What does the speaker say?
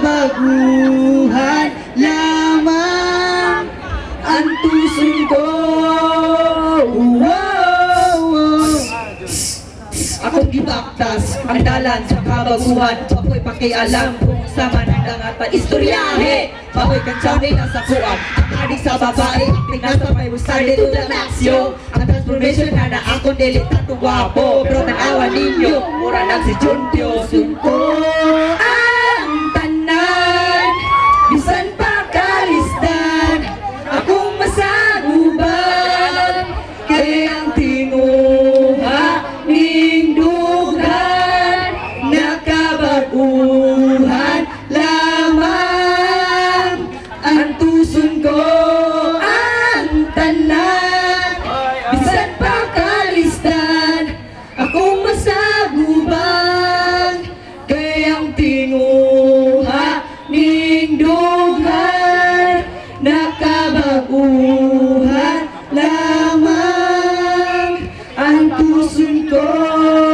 nakabaguhan lamang ang tuson ko. Akong gibaktas ang dalan sa kabaguhan. Ako'y pakialam kung sama ng langatan istoryahe. Ako'y kansawnay na sa kuwag. Ang adik sa babae, pinasa may mustarde to the max, yo. Ang transformation na akong delitado guwapo. Pero tanawan ninyo, mura lang si Junpyo. Sunko ang tanan, bisan pa kalistan, akong masaguban. Kaya ang tinguha ning dugan, nakabaguhan lamang ang tuson ko. Ang tanan, bisan pa kalistan, akong masaguban. Kaya ang tinguha ning dugan, nakabaguhan lamang ang tuson ko.